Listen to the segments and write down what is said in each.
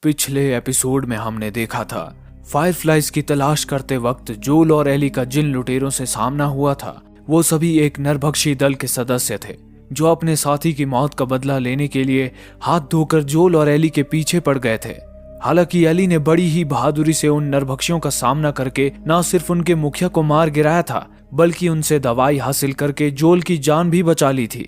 पिछले एपिसोड में हमने देखा था फायरफ्लाइज की तलाश करते वक्त जोल और एली का जिन लुटेरों से सामना हुआ था वो सभी एक नरभक्षी दल के सदस्य थे जो अपने साथी की मौत का बदला लेने के लिए हाथ धोकर जोल और एली के पीछे पड़ गए थे। हालांकि एली ने बड़ी ही बहादुरी से उन नरभक्षियों का सामना करके न सिर्फ उनके मुखिया को मार गिराया था बल्कि उनसे दवाई हासिल करके जोल की जान भी बचा ली थी।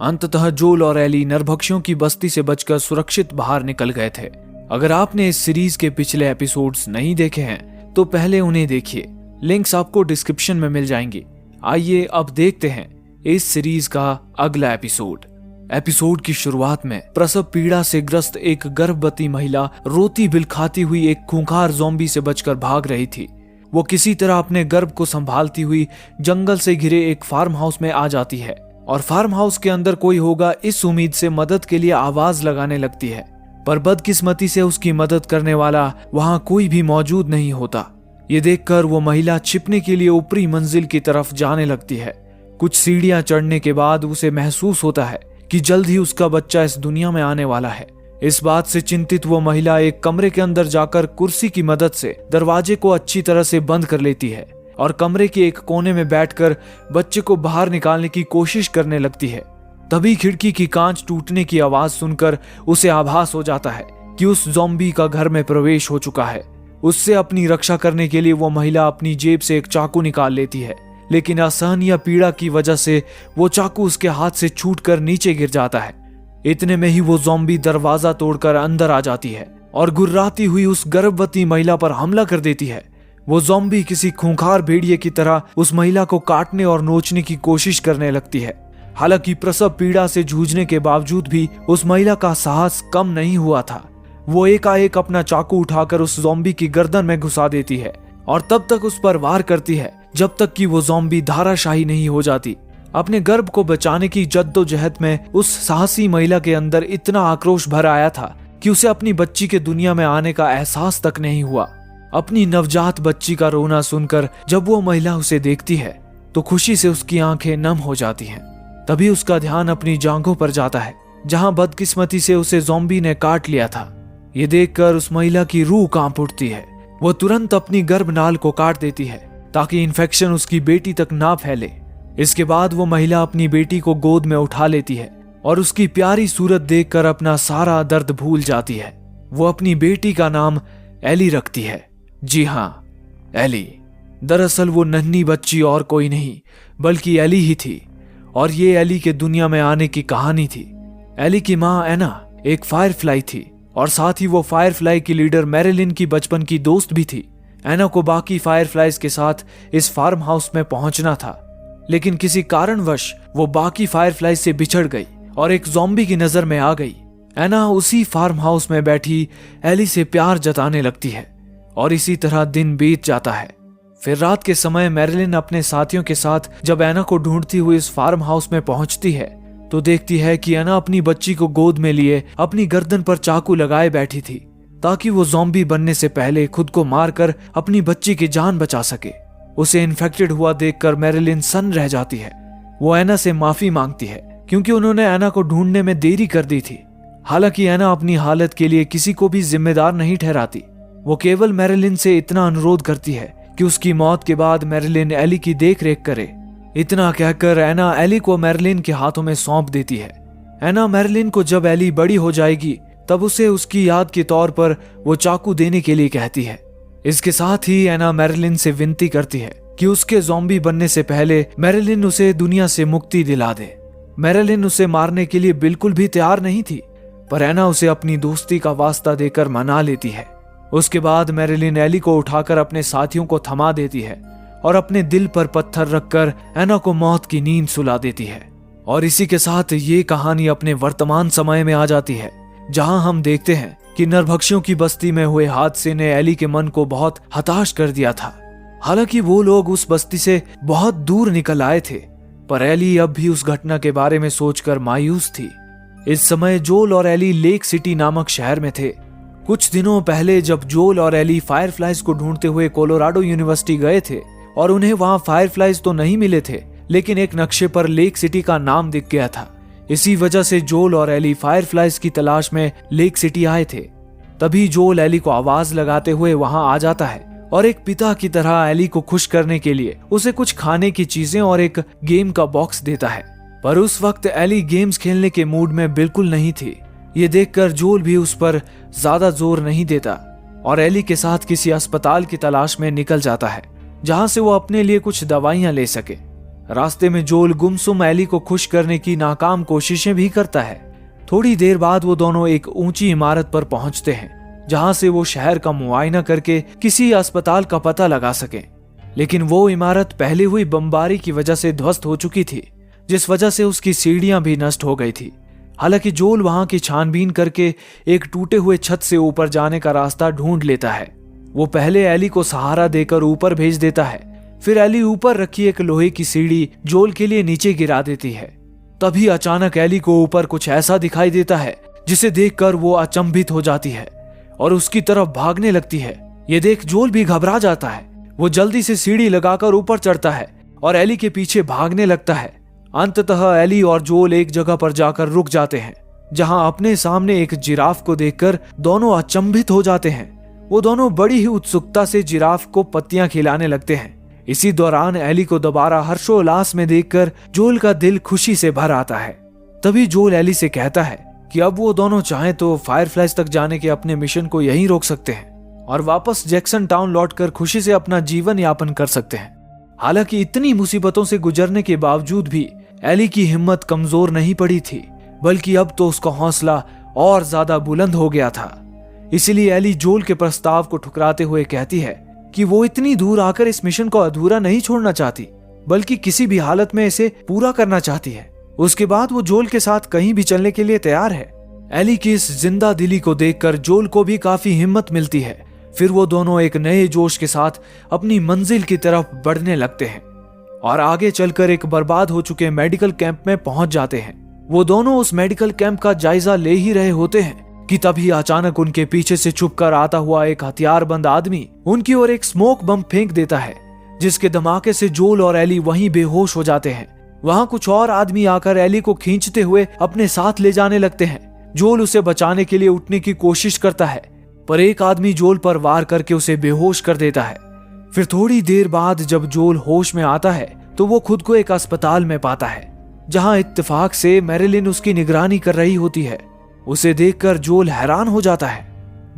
अंततः जोल और एली नरभक्षियों की बस्ती से बचकर सुरक्षित बाहर निकल गए थे। अगर आपने इस सीरीज के पिछले एपिसोड्स नहीं देखे हैं तो पहले उन्हें देखिए, लिंक्स आपको डिस्क्रिप्शन में मिल जाएंगी। आइए अब देखते हैं इस सीरीज का अगला एपिसोड की शुरुआत में प्रसव पीड़ा से ग्रस्त एक गर्भवती महिला रोती बिलखाती हुई एक खूंखार ज़ॉम्बी से बचकर भाग रही थी। वो किसी तरह अपने गर्भ को संभालती हुई जंगल से घिरे एक फार्म हाउस में आ जाती है और फार्म हाउस के अंदर कोई होगा इस उम्मीद से मदद के लिए आवाज लगाने लगती है, पर बदकिस्मती से उसकी मदद करने वाला वहां कोई भी मौजूद नहीं होता। ये देखकर वो महिला छिपने के लिए ऊपरी मंजिल की तरफ जाने लगती है। कुछ सीढ़ियां चढ़ने के बाद उसे महसूस होता है कि जल्द ही उसका बच्चा इस दुनिया में आने वाला है। इस बात से चिंतित वो महिला एक कमरे के अंदर जाकर कुर्सी की मदद से दरवाजे को अच्छी तरह से बंद कर लेती है और कमरे के एक कोने में बैठकर बच्चे को बाहर निकालने की कोशिश करने लगती है। तभी खिड़की की कांच टूटने की आवाज सुनकर उसे आभास हो जाता है कि उस ज़ॉम्बी का घर में प्रवेश हो चुका है। उससे अपनी रक्षा करने के लिए वो महिला अपनी जेब से एक चाकू निकाल लेती है, लेकिन असहनीय पीड़ा की वजह से वो चाकू उसके हाथ से छूटकर नीचे गिर जाता है। इतने में ही वो ज़ॉम्बी दरवाजा तोड़कर अंदर आ जाती है और गुर्राती हुई उस गर्भवती महिला पर हमला कर देती है। वो ज़ॉम्बी किसी खूंखार भेड़िए की तरह उस महिला को काटने और नोचने की कोशिश करने लगती है। हालांकि प्रसव पीड़ा से जूझने के बावजूद भी उस महिला का साहस कम नहीं हुआ था। वो एकाएक अपना चाकू उठाकर उस ज़ॉम्बी की गर्दन में घुसा देती है और तब तक उस पर वार करती है जब तक कि वो ज़ॉम्बी धाराशाही नहीं हो जाती। अपने गर्भ को बचाने की जद्दोजहद में उस साहसी महिला के अंदर इतना आक्रोश भर आया था कि उसे अपनी बच्ची के दुनिया में आने का एहसास तक नहीं हुआ। अपनी नवजात बच्ची का रोना सुनकर जब वो महिला उसे देखती है तो खुशी से उसकी आंखें नम हो जाती हैं। तभी उसका ध्यान अपनी जांघों पर जाता है जहां बदकिस्मती से उसे ज़ॉम्बी ने काट लिया था। ये देखकर उस महिला की रूह कांप उठती है। वो तुरंत अपनी गर्भनाल को काट देती है ताकि इन्फेक्शन उसकी बेटी तक ना फैले। इसके बाद वो महिला अपनी बेटी को गोद में उठा लेती है और उसकी प्यारी सूरत देखकर अपना सारा दर्द भूल जाती है। वो अपनी बेटी का नाम एली रखती है। जी हाँ, एली। दरअसल वो नन्ही बच्ची और कोई नहीं बल्कि एली ही थी और ये एली के दुनिया में आने की कहानी थी। एली की माँ एना एक फायरफ्लाई थी और साथ ही वो फायरफ्लाई की लीडर मैरिलिन की बचपन की दोस्त भी थी। एना को बाकी फायरफ्लाइज के साथ इस फार्म हाउस में पहुंचना था, लेकिन किसी कारणवश वो बाकी फायरफ्लाइज से बिछड़ गई और एक ज़ॉम्बी की नजर में आ गई। एना उसी फार्म हाउस में बैठी एली से प्यार जताने लगती है और इसी तरह दिन बीत जाता है। फिर रात के समय मैरिलिन अपने साथियों के साथ जब एना को ढूंढती हुई इस फार्म हाउस में पहुंचती है तो देखती है कि एना अपनी बच्ची को गोद में लिए अपनी गर्दन पर चाकू लगाए बैठी थी ताकि वो ज़ॉम्बी बनने से पहले खुद को मारकर अपनी बच्ची की जान बचा सके। उसे इन्फेक्टेड हुआ देखकर मैरिलिन सन्न रह जाती है। वो एना से माफी मांगती है क्योंकि उन्होंने एना को ढूंढने में देरी कर दी थी। हालांकि एना अपनी हालत के लिए किसी को भी जिम्मेदार नहीं ठहराती। वो केवल मैरिलिन से इतना अनुरोध करती है कि उसकी मौत के बाद मैरिलिन एली की देख रेख करे। इतना कहकर एना एली को मैरिलिन के हाथों में सौंप देती है। एना मैरिलिन को जब एली बड़ी हो जाएगी तब उसे उसकी याद के तौर पर वो चाकू देने के लिए कहती है। इसके साथ ही एना मैरिलिन से विनती करती है कि उसके ज़ॉम्बी बनने से पहले मैरिलिन उसे दुनिया से मुक्ति दिला दे। मैरिलिन उसे मारने के लिए बिल्कुल भी तैयार नहीं थी, पर एना उसे अपनी दोस्ती का वास्ता देकर मना लेती है। उसके बाद मैरिलिन एली को उठाकर अपने साथियों को थमा देती है और अपने दिल पर पत्थर रखकर एना को मौत की नींद सुला देती है। और इसी के साथ ये कहानी अपने वर्तमान समय में आ जाती है जहां हम देखते हैं कि नरभक्षियों की बस्ती में हुए हादसे ने एली के मन को बहुत हताश कर दिया था। हालांकि वो लोग उस बस्ती से बहुत दूर निकल आए थे, पर एली अब भी उस घटना के बारे में सोचकर मायूस थी। इस समय जोल और एली लेक सिटी नामक शहर में थे। कुछ दिनों पहले जब जोल और एली फायरफ्लाइज को ढूंढते हुए कोलोराडो यूनिवर्सिटी गए थे और उन्हें वहां फायरफ्लाइज तो नहीं मिले थे, लेकिन एक नक्शे पर लेक सिटी का नाम दिख गया था। इसी वजह से जोल और एली फायरफ्लाइज की तलाश में लेक सिटी आए थे। तभी जोल एली को आवाज लगाते हुए वहां आ जाता है और एक पिता की तरह एली को खुश करने के लिए उसे कुछ खाने की चीजें और एक गेम का बॉक्स देता है। पर उस वक्त एली गेम्स खेलने के मूड में बिल्कुल नहीं थी। ये देखकर जोल भी उस पर ज्यादा जोर नहीं देता और एली के साथ किसी अस्पताल की तलाश में निकल जाता है जहां से वो अपने लिए कुछ दवाइयां ले सके। रास्ते में जोल गुमसुम एली को खुश करने की नाकाम कोशिशें भी करता है। थोड़ी देर बाद वो दोनों एक ऊंची इमारत पर पहुंचते हैं जहां से वो शहर का मुआयना करके किसी अस्पताल का पता लगा सके। लेकिन वो इमारत पहले हुई बमबारी की वजह से ध्वस्त हो चुकी थी, जिस वजह से उसकी सीढ़ियां भी नष्ट हो गई थी। हालांकि जोल वहां की छानबीन करके एक टूटे हुए छत से ऊपर जाने का रास्ता ढूंढ लेता है। वो पहले एली को सहारा देकर ऊपर भेज देता है, फिर एली ऊपर रखी एक लोहे की सीढ़ी जोल के लिए नीचे गिरा देती है। तभी अचानक एली को ऊपर कुछ ऐसा दिखाई देता है जिसे देखकर वो अचंभित हो जाती है और उसकी तरफ भागने लगती है। ये देख जोल भी घबरा जाता है। वो जल्दी से सीढ़ी लगाकर ऊपर चढ़ता है और एली के पीछे भागने लगता है। अंततः एली और जोल एक जगह पर जाकर रुक जाते हैं जहां अपने सामने एक जिराफ को देखकर दोनों अचंभित हो जाते हैं। वो दोनों बड़ी ही उत्सुकता से जिराफ को पत्तियां खिलाने लगते हैं। इसी दौरान एली को दोबारा हर्षोल्लास में देखकर जोल का दिल खुशी से भर आता है। तभी जोल एली से कहता है कि अब वो दोनों चाहें तो फायरफ्लाइज तक जाने के अपने मिशन को यहीं रोक सकते हैं और वापस जैक्सन टाउन लौटकर खुशी से अपना जीवन यापन कर सकते हैं। हालांकि इतनी मुसीबतों से गुजरने के बावजूद भी एली की हिम्मत कमजोर नहीं पड़ी थी, बल्कि अब तो उसका हौसला और ज्यादा बुलंद हो गया था। इसलिए एली जोल के प्रस्ताव को ठुकराते हुए कहती है कि वो इतनी दूर आकर इस मिशन को अधूरा नहीं छोड़ना चाहती, बल्कि किसी भी हालत में इसे पूरा करना चाहती है। उसके बाद वो जोल के साथ कहीं भी चलने के लिए तैयार है। एली की इस जिंदा दिली को देखकर जोल को भी काफी हिम्मत मिलती है। फिर वो दोनों एक नए जोश के साथ अपनी मंजिल की तरफ बढ़ने लगते हैं और आगे चलकर एक बर्बाद हो चुके मेडिकल कैंप में पहुंच जाते हैं। वो दोनों उस मेडिकल कैंप का जायजा ले ही रहे होते हैं कि तभी अचानक उनके पीछे से छुपकर आता हुआ एक हथियारबंद आदमी उनकी ओर एक स्मोक बम फेंक देता है, जिसके धमाके से जोल और एली वहीं बेहोश हो जाते हैं। वहां कुछ और आदमी आकर एली को खींचते हुए अपने साथ ले जाने लगते हैं। जोल उसे बचाने के लिए उठने की कोशिश करता है, पर एक आदमी जोल पर वार करके उसे बेहोश कर देता है। फिर थोड़ी देर बाद जब जोल होश में आता है तो वो खुद को एक अस्पताल में पाता है जहां इत्तेफाक से मैरिलिन उसकी निगरानी कर रही होती है। उसे देखकर जोल हैरान हो जाता है।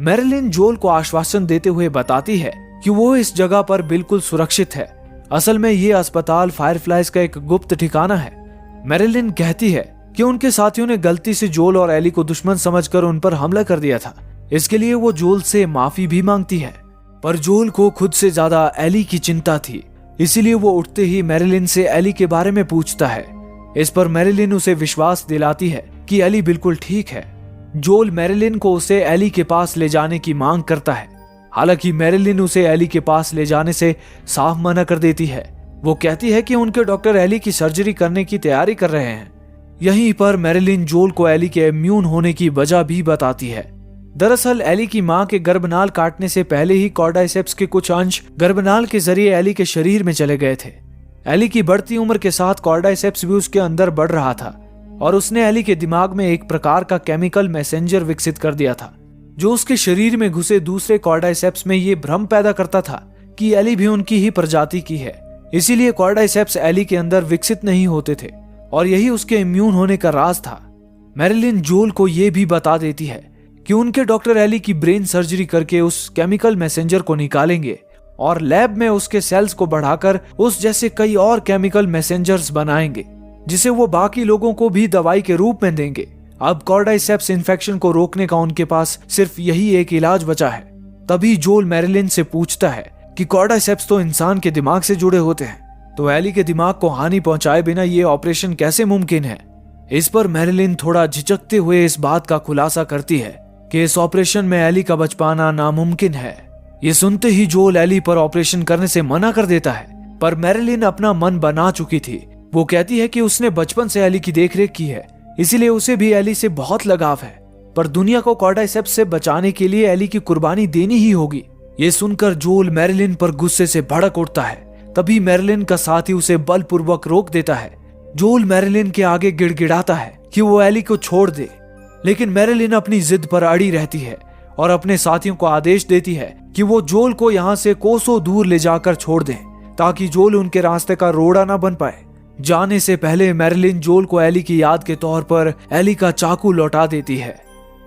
मैरिलिन जोल को आश्वासन देते हुए बताती है कि वो इस जगह पर बिल्कुल सुरक्षित है। असल में ये अस्पताल फायरफ्लाइज का एक गुप्त ठिकाना है। मैरिलिन कहती है कि उनके साथियों ने गलती से जोल और एली को दुश्मन समझकर उन पर हमला कर दिया था। इसके लिए वो जोल से माफी भी मांगती है, पर जोल को खुद से ज्यादा एली की चिंता थी। इसीलिए वो उठते ही मैरिलिन से एली के बारे में पूछता है। इस पर मैरिलिन उसे विश्वास दिलाती है कि एली बिल्कुल ठीक है। जोल मैरिलिन को उसे एली के पास ले जाने की मांग करता है। हालांकि मैरिलिन उसे एली के पास ले जाने से साफ मना कर देती है। वो कहती है कि उनके डॉक्टर एली की सर्जरी करने की तैयारी कर रहे हैं। यहीं पर मैरिलिन जोल को एली के इम्यून होने की वजह भी बताती है। दरअसल एली की मां के गर्भनाल काटने से पहले ही कॉर्डाइसेप्स के कुछ अंश गर्भनाल के जरिए एली के शरीर में चले गए थे। एली की बढ़ती उम्र के साथ कॉर्डाइसेप्स भी उसके अंदर बढ़ रहा था और उसने एली के दिमाग में एक प्रकार का केमिकल मैसेंजर विकसित कर दिया था, जो उसके शरीर में घुसे दूसरे कॉर्डाइसेप्स में ये भ्रम पैदा करता था कि एली भी उनकी ही प्रजाति की है। इसीलिए कॉर्डाइसेप्स एली के अंदर विकसित नहीं होते थे और यही उसके इम्यून होने का राज था। मैरिलिन जोल को यह भी बता देती है कि उनके डॉक्टर एली की ब्रेन सर्जरी करके उस केमिकल मैसेंजर को निकालेंगे और लैब में उसके सेल्स को बढ़ाकर उस जैसे कई और केमिकल मैसेंजर्स बनाएंगे, जिसे वो बाकी लोगों को भी दवाई के रूप में देंगे। अब कॉर्डाइसेप्स इन्फेक्शन को रोकने का उनके पास सिर्फ यही एक इलाज बचा है। तभी जोल मैरिलिन से पूछता है कि कॉर्डाइसेप्स तो इंसान के दिमाग से जुड़े होते हैं, तो एली के दिमाग को हानि पहुंचाए बिना ये ऑपरेशन कैसे मुमकिन है। इस पर मैरिलिन थोड़ा झिझकते हुए इस बात का खुलासा करती है कि इस ऑपरेशन में एली का बच पाना नामुमकिन है। ये सुनते ही जोल एली पर ऑपरेशन करने से मना कर देता है, पर मैरिलिन अपना मन बना चुकी थी। वो कहती है कि उसने बचपन से एली की देखरेख की है, इसीलिए उसे भी एली से बहुत लगाव है, पर दुनिया को कॉर्डाइसेप्स से बचाने के लिए एली की कुर्बानी देनी ही होगी। ये सुनकर जोल मैरिलिन पर गुस्से से भड़क उठता है। तभी मैरिलिन का साथी उसे बलपूर्वक रोक देता है। जोल मैरिलिन के आगे गिड़गिड़ाता है कि वो एली को छोड़ दे, लेकिन मैरिलिन अपनी जिद पर अड़ी रहती है और अपने साथियों को आदेश देती है कि वो जोल को यहाँ से कोसों दूर ले जाकर छोड़ दें ताकि जोल उनके रास्ते का रोड़ा ना बन पाए। जाने से पहले मैरिलिन जोल को एली की याद के तौर पर एली का चाकू लौटा देती है।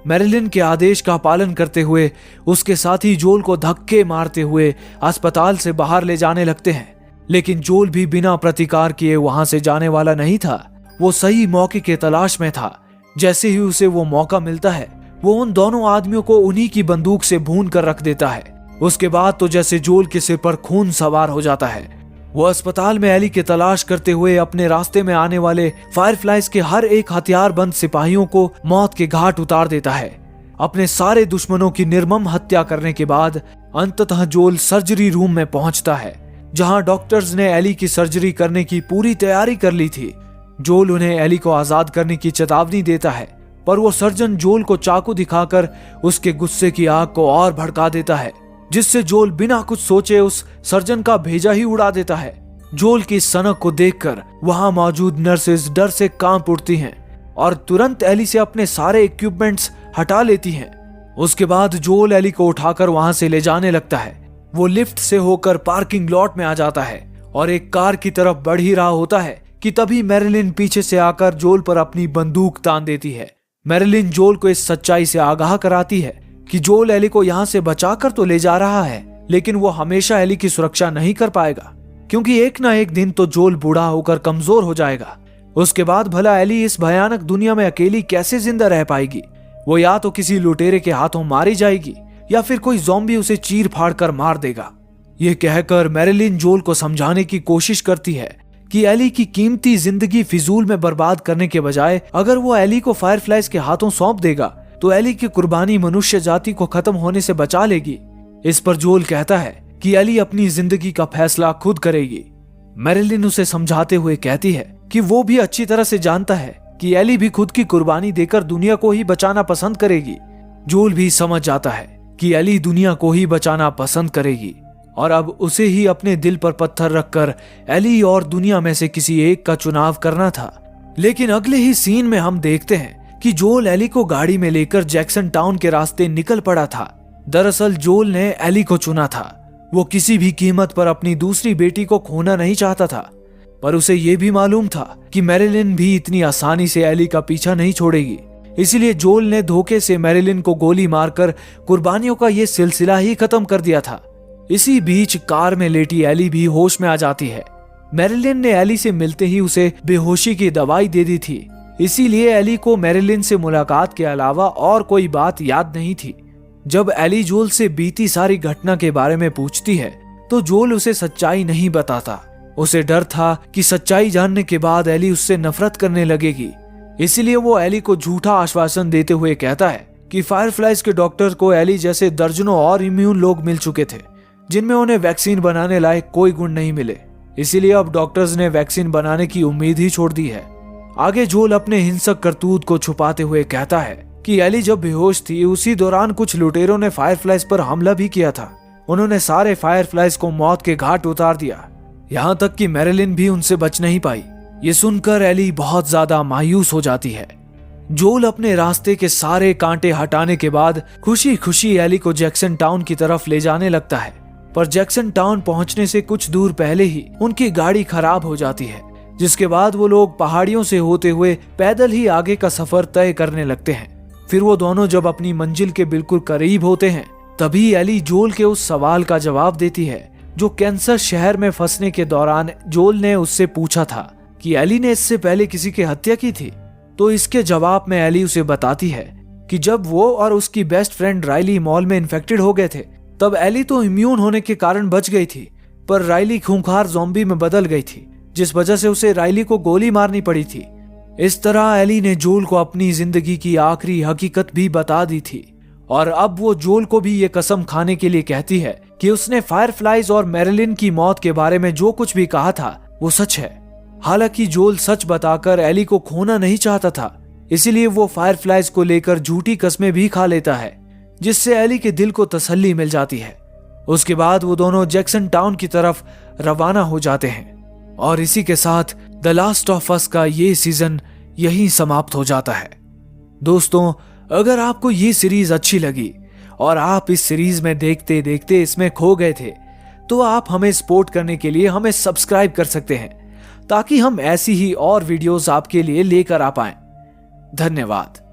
मैरिलिन के आदेश का पालन करते हुए उसके साथी जोल को धक्के मारते हुए अस्पताल से बाहर ले जाने लगते हैं, लेकिन जोल भी बिना प्रतिकार किए वहां से जाने वाला नहीं था। वो सही मौके के तलाश में था। जैसे ही उसे वो मौका मिलता है वो उन दोनों आदमियों को उन्हीं की बंदूक से भून कर रख देता है। उसके बाद तो जैसे जोल के सिर पर खून सवार हो जाता है। वो अस्पताल में एली की तलाश करते हुए अपने रास्ते में आने वाले फायरफ्लाइज के हर एक हथियारबंद सिपाहियों को मौत के घाट उतार देता है। अपने सारे दुश्मनों की निर्मम हत्या करने के बाद अंततः जोल सर्जरी रूम में पहुंचता है, जहां डॉक्टर्स ने एली की सर्जरी करने की पूरी तैयारी कर ली थी। जोल उन्हें एली को आजाद करने की चेतावनी देता है, पर वो सर्जन जोल को चाकू दिखाकर उसके गुस्से की आग को और भड़का देता है, जिससे जोल बिना कुछ सोचे उस सर्जन का भेजा ही उड़ा देता है। जोल की सनक को देखकर वहां मौजूद नर्सेज डर से कांप उठती हैं और तुरंत एली से अपने सारे इक्विपमेंट्स हटा लेती हैं। उसके बाद जोल एली को उठाकर वहां से ले जाने लगता है। वो लिफ्ट से होकर पार्किंग लॉट में आ जाता है और एक कार की तरफ बढ़ ही रहा होता है कि तभी मैरिलिन पीछे से आकर जोल पर अपनी बंदूक तान देती है। मैरिलिन जोल को इस सच्चाई से आगाह कराती है कि जोल एली को यहाँ से बचाकर तो ले जा रहा है, लेकिन वो हमेशा एली की सुरक्षा नहीं कर पाएगा, क्योंकि एक ना एक दिन तो जोल बूढ़ा होकर कमजोर हो जाएगा। उसके बाद भला एली इस भयानक दुनिया में अकेली कैसे जिंदा रह पाएगी। वो या तो किसी लुटेरे के हाथों मारी जाएगी या फिर कोई ज़ॉम्बी उसे चीर फाड़ कर मार देगा। ये कहकर मैरिलिन जोल को समझाने की कोशिश करती है कि एली की कीमती जिंदगी फिजूल में बर्बाद करने के बजाय अगर वो एली को फायरफ्लाइज के हाथों सौंप देगा तो एली की कुर्बानी मनुष्य जाति को खत्म होने से बचा लेगी। इस पर जोल कहता है कि एली अपनी जिंदगी का फैसला खुद करेगी। मैरिलिन उसे समझाते हुए कहती है कि वो भी अच्छी तरह से जानता है कि एली भी खुद की कुर्बानी देकर दुनिया को ही बचाना पसंद करेगी। जोल भी समझ जाता है कि एली दुनिया को ही बचाना पसंद करेगी और अब उसे ही अपने दिल पर पत्थर रखकर एली और दुनिया में से किसी एक का चुनाव करना था। लेकिन अगले ही सीन में हम देखते हैं कि जोल एली को गाड़ी में लेकर जैक्सन टाउन के रास्ते निकल पड़ा था। दरअसल जोल ने एली को चुना था। वो किसी भी कीमत पर अपनी दूसरी बेटी को खोना नहीं चाहता था, पर उसे ये भी मालूम था कि मैरिलिन भी इतनी आसानी से एली का पीछा नहीं छोड़ेगी। इसलिए जोल ने धोखे से मैरिलिन को गोली मारकर कुर्बानियों का ये सिलसिला ही खत्म कर दिया था। इसी बीच कार में लेटी एली भी होश में आ जाती है। मैरिलिन ने एली से मिलते ही उसे बेहोशी की दवाई दे दी थी, इसीलिए एली को मैरिलिन से मुलाकात के अलावा और कोई बात याद नहीं थी। जब एली जोल से बीती सारी घटना के बारे में पूछती है तो जोल उसे सच्चाई नहीं बताता। उसे डर था कि सच्चाई जानने के बाद एली उससे नफरत करने लगेगी, इसलिए वो एली को झूठा आश्वासन देते हुए कहता है कि फायरफ्लाइज के डॉक्टर को एली जैसे दर्जनों और इम्यून लोग मिल चुके थे जिनमें उन्हें वैक्सीन बनाने लायक कोई गुण नहीं मिले, इसीलिए अब डॉक्टर्स ने वैक्सीन बनाने की उम्मीद ही छोड़ दी है। आगे जोल अपने हिंसक करतूत को छुपाते हुए कहता है कि एली जब बेहोश थी उसी दौरान कुछ लुटेरों ने फायरफ्लाइज पर हमला भी किया था। उन्होंने सारे फायरफ्लाइज को मौत के घाट उतार दिया, यहाँ तक कि मैरिलिन भी उनसे बच नहीं पाई। ये सुनकर एली बहुत ज्यादा मायूस हो जाती है। जोल अपने रास्ते के सारे कांटे हटाने के बाद खुशी खुशी एली को जैक्सन टाउन की तरफ ले जाने लगता है, पर जैक्सन टाउन पहुंचने से कुछ दूर पहले ही उनकी गाड़ी खराब हो जाती है, जिसके बाद वो लोग पहाड़ियों से होते हुए पैदल ही आगे का सफर तय करने लगते हैं। फिर वो दोनों जब अपनी मंजिल के बिल्कुल करीब होते हैं तभी एली जोल के उस सवाल का जवाब देती है जो कैंसर शहर में फंसने के दौरान जोल ने उससे पूछा था कि एली ने इससे पहले किसी की हत्या की थी। तो इसके जवाब में एली उसे बताती है कि जब वो और उसकी बेस्ट फ्रेंड राइली मॉल में इन्फेक्टेड हो गए थे तब एली तो इम्यून होने के कारण बच गई थी, पर राइली खूंखार ज़ॉम्बी में बदल गई थी, जिस वजह से उसे राइली को गोली मारनी पड़ी थी। इस तरह एली ने जोल को अपनी जिंदगी की आखिरी हकीकत भी बता दी थी और अब वो जोल को भी ये कसम खाने के लिए कहती है कि उसने फायरफ्लाइज और मैरिलिन की मौत के बारे में जो कुछ भी कहा था वो सच है। हालांकि जोल सच बताकर एली को खोना नहीं चाहता था, इसीलिए वो फायरफ्लाइज को लेकर झूठी कस्में भी खा लेता है, जिससे एली के दिल को तसल्ली मिल जाती है। उसके बाद वो दोनों जैक्सन टाउन की तरफ रवाना हो जाते हैं और इसी के साथ द लास्ट ऑफ अस का ये सीजन यहीं समाप्त हो जाता है। दोस्तों, अगर आपको ये सीरीज अच्छी लगी और आप इस सीरीज में देखते देखते इसमें खो गए थे, तो आप हमें सपोर्ट करने के लिए हमें सब्सक्राइब कर सकते हैं ताकि हम ऐसी ही और वीडियोस आपके लिए लेकर आ पाएं। धन्यवाद।